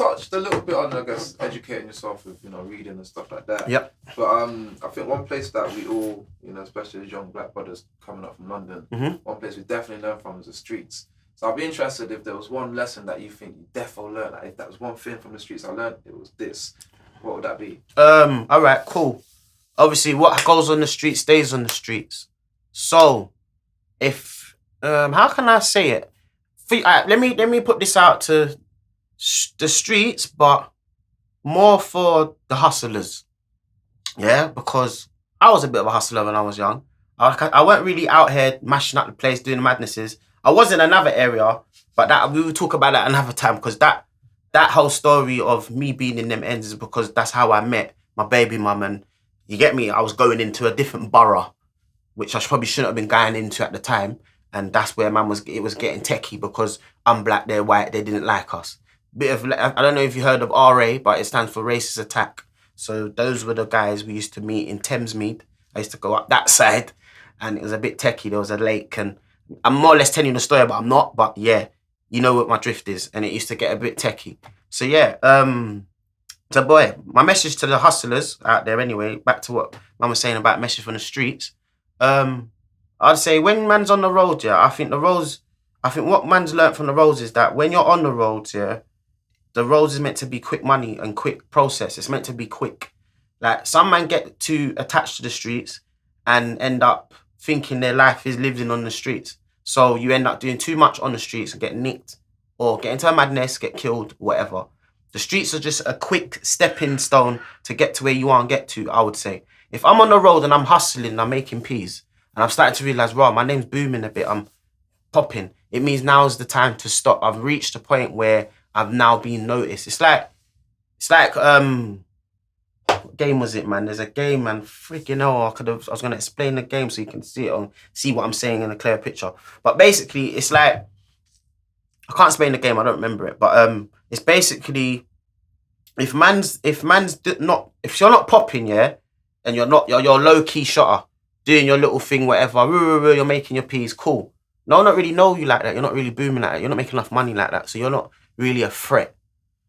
touched a little bit on, I guess, educating yourself with, reading and stuff like that. Yep. But I think one place that we all, especially as young black brothers coming up from London, one place we definitely learn from is the streets. So I'd be interested if there was one lesson that you think you definitely learned. Like if that was one thing from the streets I learned, it was this. What would that be? All right, cool. Obviously, what goes on the streets stays on the streets. So, if how can I say it? Let me put this out to the streets, but more for the hustlers. Yeah, because I was a bit of a hustler when I was young. I weren't really out here mashing up the place, doing madnesses. I was in another area, but that we will talk about that another time, because that whole story of me being in them ends is because that's how I met my baby mum, and you get me? I was going into a different borough, which I probably shouldn't have been going into at the time, and that's where it was getting techie because I'm black, they're white, they didn't like us. I don't know if you heard of RA, but it stands for Racist Attack. So those were the guys we used to meet in Thamesmead. I used to go up that side, and it was a bit techie. There was a lake, and I'm more or less telling you the story, but I'm not. But yeah, you know what my drift is, and it used to get a bit techie. So yeah, so boy, my message to the hustlers out there anyway, back to what Mum was saying about message from the streets. I'd say when man's on the road, yeah, I think what man's learnt from the roads is that when you're on the roads, yeah, the roads is meant to be quick money and quick process. It's meant to be quick. Like, some man get too attached to the streets and end up thinking their life is living on the streets. So you end up doing too much on the streets and get nicked or get into a madness, get killed, whatever. The streets are just a quick stepping stone to get to where you want to get to, I would say. If I'm on the road and I'm hustling and I'm making peas and I'm starting to realise, right, my name's booming a bit, I'm popping, it means now's the time to stop. I've reached a point where I've now been noticed. It's like what game was it, man? There's a game, man. Freaking hell, I was gonna explain the game so you can see what I'm saying in a clear picture. But basically, it's like, I can't explain the game, I don't remember it. But it's basically, if you're not popping, yeah, and you're low key shotter, doing your little thing, whatever, you're making your peas, cool. No one don't really know you like that. You're not really booming like that. You're not making enough money like that. So you're not really a threat.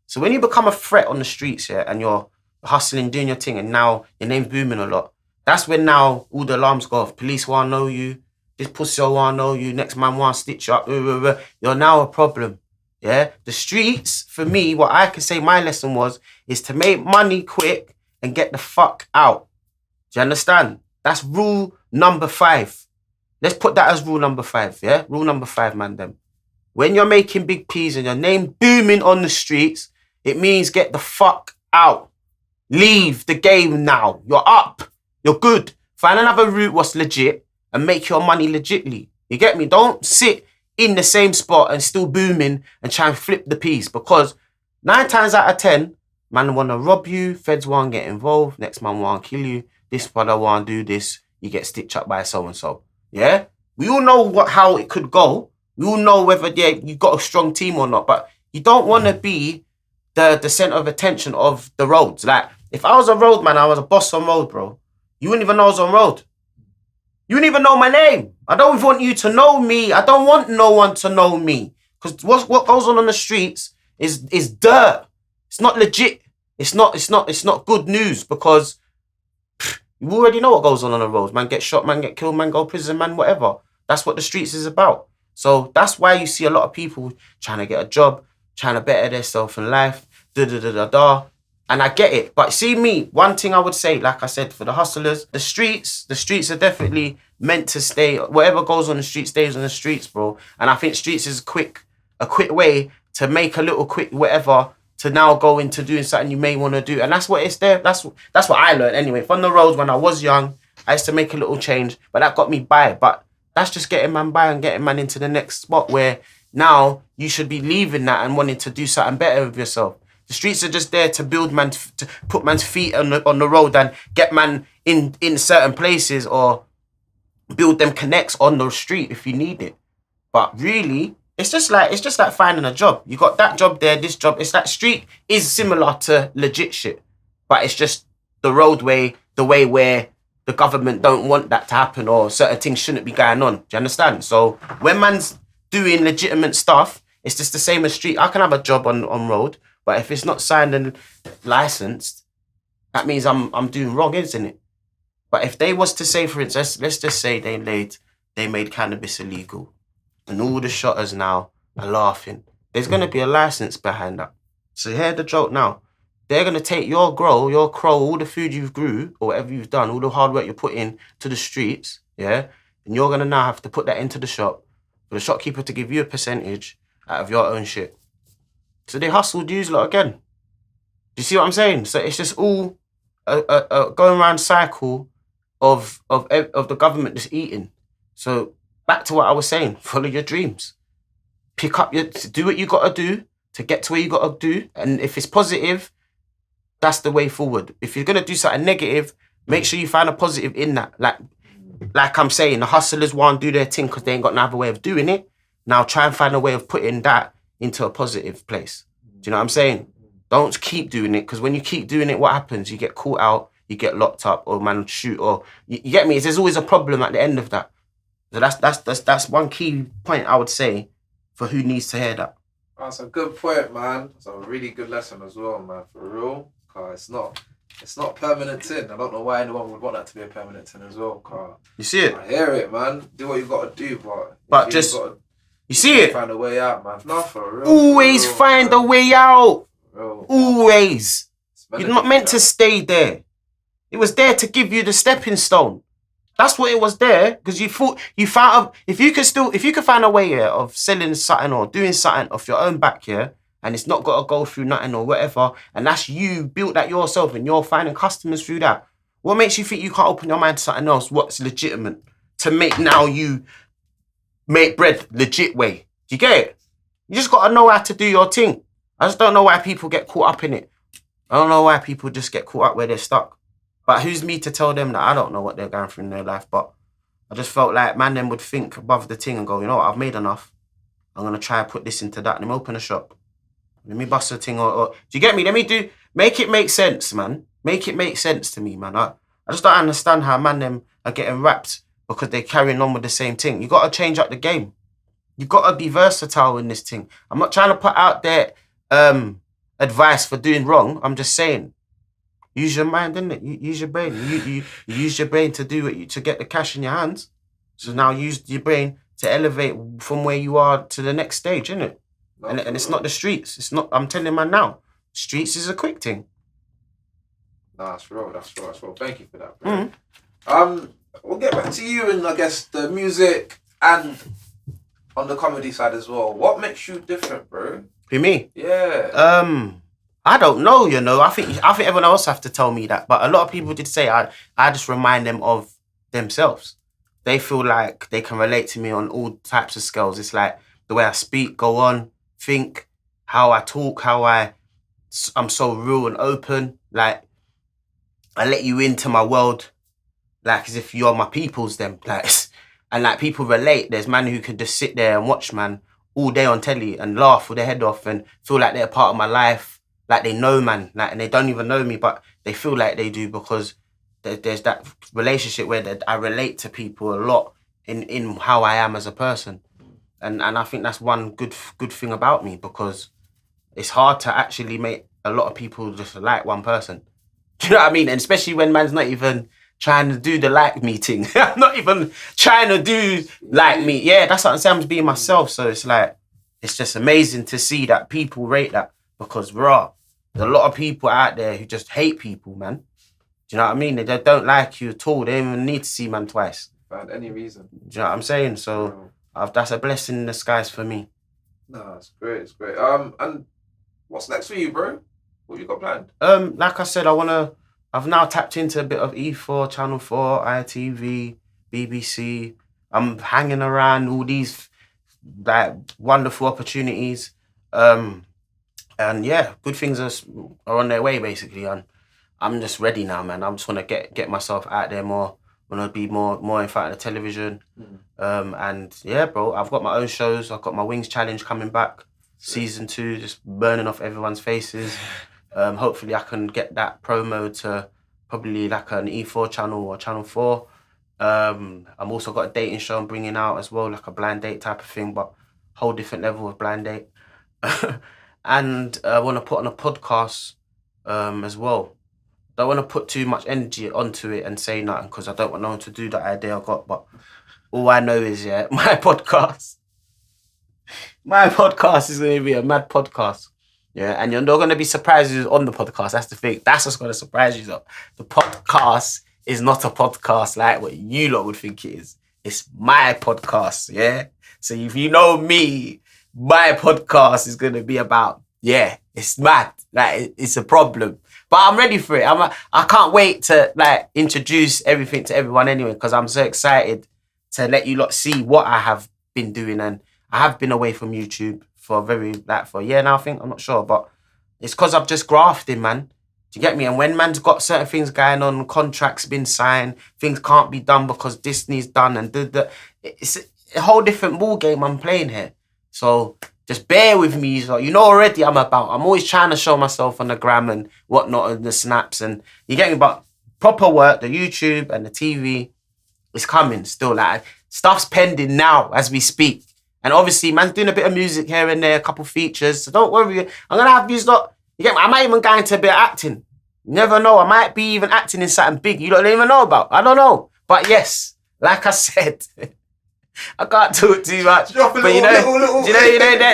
So when you become a threat on the streets, yeah, and you're hustling, doing your thing, and now your name's booming a lot, that's when now all the alarms go off. Police want to know you. This pussy want to know you. Next man want to stitch you up. You're now a problem. Yeah? The streets, for me, what I could say my lesson is to make money quick and get the fuck out. Do you understand? That's rule number 5. Let's put that as rule number 5, yeah? Rule number 5, man, them. When you're making big peas and your name booming on the streets, it means get the fuck out. Leave the game now. You're up. You're good. Find another route what's legit and make your money legitly. You get me? Don't sit in the same spot and still booming and try and flip the piece, because 9 times out of 10, man want to rob you, feds want to get involved, next man want to kill you, this brother want to do this, you get stitched up by so-and-so. Yeah? We all know how it could go. We all know whether you got a strong team or not, but you don't want to be the center of attention of the roads. Like, if I was a road man, I was a boss on road, bro, you wouldn't even know I was on road. You wouldn't even know my name. I don't want you to know me. I don't want no one to know me. Because what goes on the streets is dirt. It's not legit. It's not good news, because you already know what goes on the roads. Man get shot, man get killed, man go prison, man whatever. That's what the streets is about. So that's why you see a lot of people trying to get a job, trying to better themselves in life, And I get it. But see me, one thing I would say, like I said, for the hustlers, the streets are definitely meant to stay. Whatever goes on the street stays on the streets, bro. And I think streets is a quick way to make a little quick whatever to now go into doing something you may want to do. And that's what it's there. That's what I learned anyway. From the roads when I was young, I used to make a little change, but that got me by. But that's just getting man by and getting man into the next spot where now you should be leaving that and wanting to do something better with yourself. The streets are just there to build man, to put man's feet on the road and get man in certain places, or build them connects on the street if you need it. But really, it's just like finding a job. You got that job there, this job. It's like street is similar to legit shit, but it's just the roadway, the way where the government don't want that to happen, or certain things shouldn't be going on. Do you understand? So when man's doing legitimate stuff, it's just the same as street. I can have a job on road, But if it's not signed and licensed, that means I'm doing wrong, isn't it? But if they was to say, for instance, let's just say they made cannabis illegal, and all the shotters now are laughing. There's gonna be a license behind that. So hear the joke now. They're gonna take your crow, all the food you've grew or whatever you've done, all the hard work you put in to the streets, yeah, and you're gonna now have to put that into the shop for the shopkeeper to give you a percentage out of your own shit. So they hustled you lot again. Do you see what I'm saying? So it's just all a going around cycle of the government just eating. So back to what I was saying, follow your dreams. Do what you gotta do to get to where you gotta do. And if it's positive, that's the way forward. If you're gonna do something negative, make sure you find a positive in that. Like I'm saying, the hustlers want to do their thing because they ain't got no other way of doing it. Now try and find a way of putting that into a positive place. Do you know what I'm saying? Don't keep doing it, because when you keep doing it, what happens? You get caught out, you get locked up, or man shoot, or you get me? There's always a problem at the end of that. So that's one key point I would say for who needs to hear that. That's a good point, man. It's a really good lesson as well, man. For real, cause it's not permanent thing. I don't know why anyone would want that to be a permanent thing as well. Cause you see it? I hear it, man. Do what you gotta do, but just you see it. Find a way out, man. No, for real. Always find man. a way out. Real. Always. You're not meant to stay there. It was there to give you the stepping stone. That's what it was there, because you found if you could find a way here of selling something or doing something off your own back here, and it's not got to go through nothing or whatever, and that's you built that yourself and you're finding customers through that. What makes you think you can't open your mind to something else? What's legitimate to make now you make bread legit way? Do you get it? You just got to know how to do your thing. I just don't know why people get caught up in it. I don't know why people just get caught up where they're stuck. But who's me to tell them that? I don't know what they're going through in their life. But I just felt like man them would think above the thing and go, you know what, I've made enough. I'm going to try and put this into that. Let me open a shop. Let me bust a thing. Or do you get me? Make it make sense, man. Make it make sense to me, man. I just don't understand how man them are getting wrapped because they're carrying on with the same thing. You got to change up the game. You got to be versatile in this thing. I'm not trying to put out there advice for doing wrong. I'm just saying, use your mind, innit? You use your brain. You use your brain to do it, to get the cash in your hands. So now use your brain to elevate from where you are to the next stage, innit? And it's not the streets. It's not. I'm telling man now, streets is a quick thing. Nah, that's real. Thank you for that, bro. Mm-hmm. We'll get back to you and I guess the music and on the comedy side as well. What makes you different, bro? Who, me? Yeah. I don't know, you know. I think everyone else have to tell me that. But a lot of people did say I just remind them of themselves. They feel like they can relate to me on all types of scales. It's like the way I speak, go on, think, how I talk, I'm so real and open. Like, I let you into my world, like as if you're my people's them. Like, and like people relate. There's man who can just sit there and watch man all day on telly and laugh with their head off and feel like they're part of my life. Like they know man, like, and they don't even know me, but they feel like they do because there's that relationship where I relate to people a lot in how I am as a person. And I think that's one good thing about me, because it's hard to actually make a lot of people just like one person. Do you know what I mean? And especially when man's not even trying to do the like me thing. I'm not even trying to do like me. Yeah, that's what I'm saying. I'm just being myself. So it's like, it's just amazing to see that people rate that, because there's a lot of people out there who just hate people, man. Do you know what I mean? They don't like you at all. They don't even need to see man twice. For any reason. Do you know what I'm saying? So that's a blessing in disguise for me. No, it's great. It's great. And what's next for you, bro? What you got planned? Like I said, I've now tapped into a bit of E4, Channel 4, ITV, BBC. I'm hanging around all these like wonderful opportunities. And yeah, good things are on their way basically. And I'm just ready now, man. I just want to get myself out there more. I want to be more in front of the television. And yeah, bro, I've got my own shows. I've got my Wings Challenge coming back, season 2, just burning off everyone's faces. Hopefully I can get that promo to probably like an E4 channel or Channel 4. I'm also got a dating show I'm bringing out as well, like a blind date type of thing, but whole different level of blind date. and I want to put on a podcast as well. Don't want to put too much energy onto it and say nothing because I don't want no one to do that idea I got. But all I know is, yeah, my podcast is going to be a mad podcast. Yeah, and you're not going to be surprised who's on the podcast. That's the thing. That's what's going to surprise you, though. The podcast is not a podcast like what you lot would think it is. It's my podcast, yeah? So if you know me, my podcast is going to be about, yeah, it's mad. Like, it's a problem. But I'm ready for it. I can't wait to, like, introduce everything to everyone anyway, because I'm so excited to let you lot see what I have been doing. And I have been away from YouTube for a year now, I think. I'm not sure, but it's because I've just grafted, man. Do you get me? And when man's got certain things going on, contracts been signed, things can't be done because Disney's done, and it's a whole different ball game I'm playing here. So just bear with me. So you know already I'm always trying to show myself on the gram and whatnot and the snaps, and you get me. But proper work, the YouTube and the TV is coming still. Like, stuff's pending now as we speak. And obviously, man's doing a bit of music here and there, a couple features. So don't worry. I'm going to have these lot. You get me? I might even go into a bit of acting. You never know. I might be even acting in something big you don't even know about. I don't know. But yes, like I said, I can't talk too much. But you know,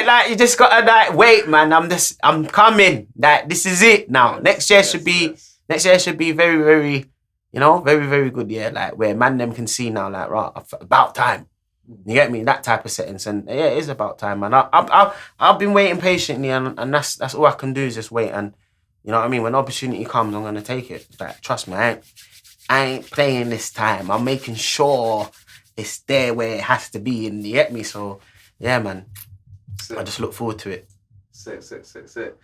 like, you just got to, like, wait, man. I'm coming. Like, this is it now. Next year should be very, very, you know, very, very good. Yeah, like, where man them can see now, like, right, about time. You get me? That type of settings. And yeah, it is about time, man. I've been waiting patiently, and that's all I can do is just wait. And you know what I mean? When opportunity comes, I'm gonna take it. Like, trust me, I ain't playing this time. I'm making sure it's there where it has to be, and you get me? So yeah, man. Sick. I just look forward to it. Sick.